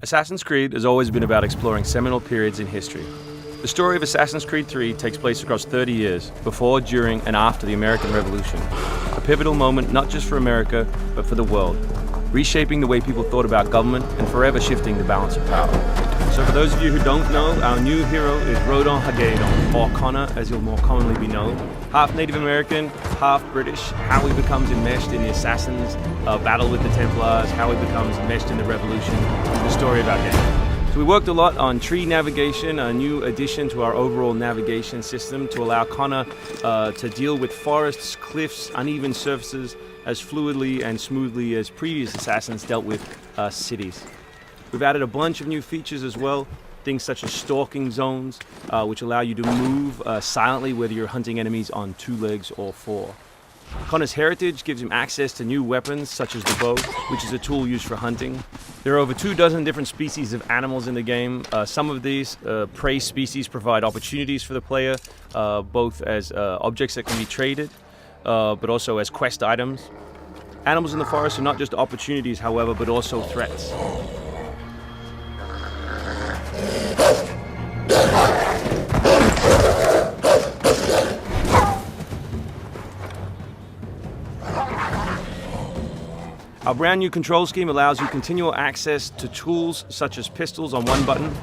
Assassin's Creed has always been about exploring seminal periods in history. The story of Assassin's Creed 3 takes place across 30 years, before, during, and after the American Revolution. A pivotal moment not just for America, but for the world, reshaping the way people thought about government and forever shifting the balance of power. So for those of you who don't know, our new hero is Rodon Hagedon, or Connor as he'll more commonly be known. Half Native American, half British, how he becomes enmeshed in the Assassins' battle with the Templars, how he becomes enmeshed in the Revolution, the story of our game. So we worked a lot on tree navigation, a new addition to our overall navigation system to allow Connor to deal with forests, cliffs, uneven surfaces as fluidly and smoothly as previous Assassins dealt with cities. We've added a bunch of new features as well, things such as stalking zones, which allow you to move silently whether you're hunting enemies on 2 legs or 4. Connor's heritage gives him access to new weapons such as the bow, which is a tool used for hunting. There are over 24 different species of animals in the game. Some of these prey species provide opportunities for the player, both as objects that can be traded, but also as quest items. Animals in the forest are not just opportunities, however, but also threats. Our brand new control scheme allows you continual access to tools such as pistols on one button,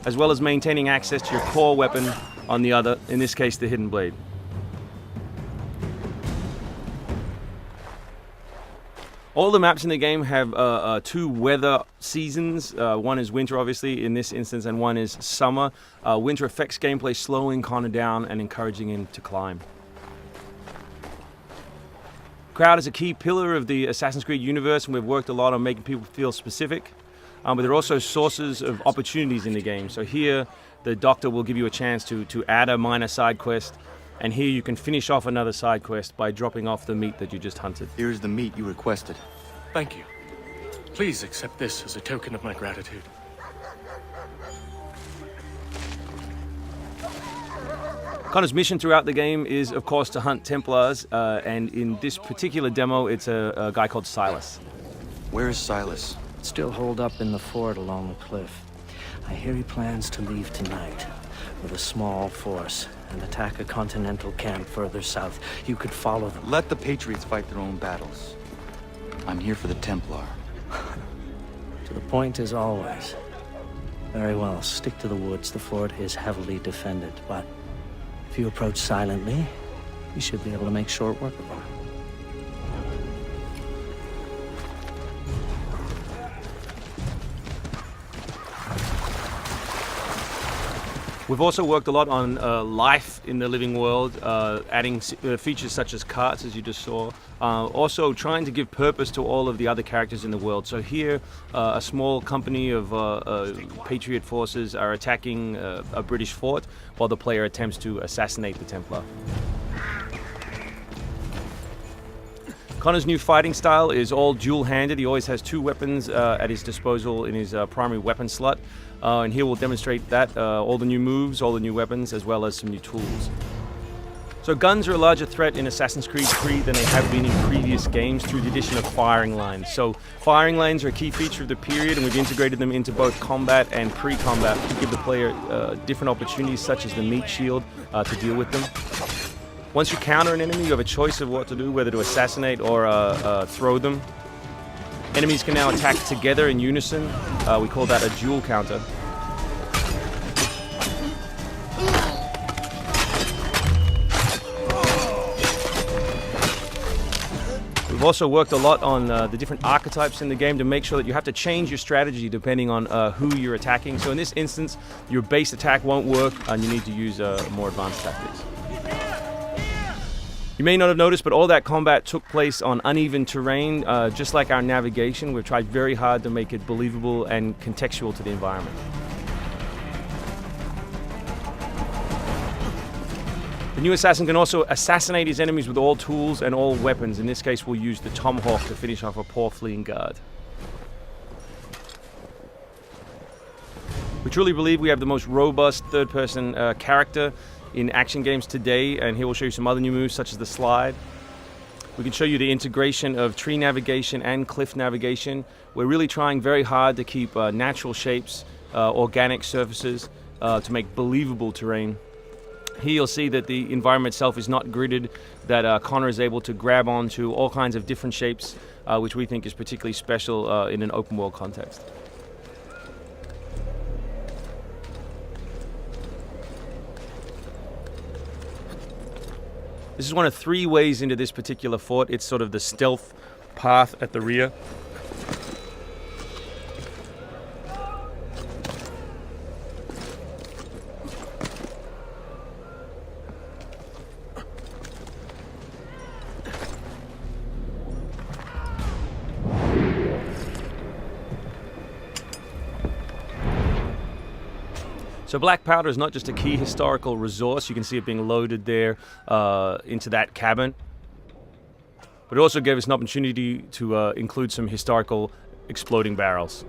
as well as maintaining access to your core weapon on the other, in this case the hidden blade. All the maps in the game have 2 weather seasons. One is winter, obviously, in this instance, and one is summer. Winter affects gameplay, slowing Connor down and encouraging him to climb. Crowd is a key pillar of the Assassin's Creed universe, and we've worked a lot on making people feel specific. But there are also sources of opportunities in the game. So here, the doctor will give you a chance to add a minor side quest, and here you can finish off another side quest by dropping off the meat that you just hunted. Here's the meat you requested. Thank you. Please accept this as a token of my gratitude. Connor's mission throughout the game is, of course, to hunt Templars, and in this particular demo, it's a guy called Silas. Where is Silas? Still holed up in the fort along the cliff. I hear he plans to leave tonight with a small force and attack a continental camp further south. You could follow them. Let the Patriots fight their own battles. I'm here for the Templar. To the point as always. Very well, stick to the woods. The fort is heavily defended, but if you approach silently, you should be able to make short work of them. We've also worked a lot on life in the living world, adding features such as carts, as you just saw. Also trying to give purpose to all of the other characters in the world. So here, a small company of Patriot forces are attacking a British fort while the player attempts to assassinate the Templar. Connor's new fighting style is all dual-handed. He always has 2 weapons at his disposal in his primary weapon slot. And here we'll demonstrate that, all the new moves, all the new weapons, as well as some new tools. So guns are a larger threat in Assassin's Creed 3 than they have been in previous games through the addition of firing lines. So firing lines are a key feature of the period, and we've integrated them into both combat and pre-combat to give the player different opportunities, such as the meat shield, to deal with them. Once you counter an enemy, you have a choice of what to do, whether to assassinate or throw them. Enemies can now attack together in unison. We call that a dual counter. We've also worked a lot on the different archetypes in the game to make sure that you have to change your strategy depending on who you're attacking. So in this instance, your base attack won't work and you need to use more advanced tactics. You may not have noticed, but all that combat took place on uneven terrain. Just like our navigation, we've tried very hard to make it believable and contextual to the environment. The new assassin can also assassinate his enemies with all tools and all weapons. In this case, we'll use the tomahawk to finish off a poor fleeing guard. We truly believe we have the most robust third-person character in action games today, and here we'll show you some other new moves such as the slide. We can show you the integration of tree navigation and cliff navigation. We're really trying very hard to keep natural shapes, organic surfaces, to make believable terrain. Here you'll see that the environment itself is not gridded, that Connor is able to grab onto all kinds of different shapes, which we think is particularly special in an open world context. This is one of 3 ways into this particular fort. It's sort of the stealth path at the rear. So black powder is not just a key historical resource. You can see it being loaded there into that cabin. But it also gave us an opportunity to include some historical exploding barrels.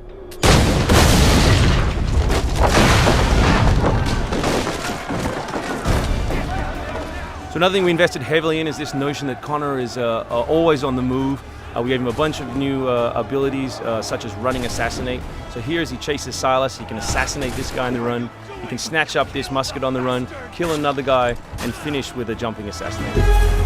So another thing we invested heavily in is this notion that Connor is always on the move. We gave him a bunch of new abilities, such as running assassinate. So here as he chases Silas, he can assassinate this guy on the run. He can snatch up this musket on the run, kill another guy, and finish with a jumping assassinate.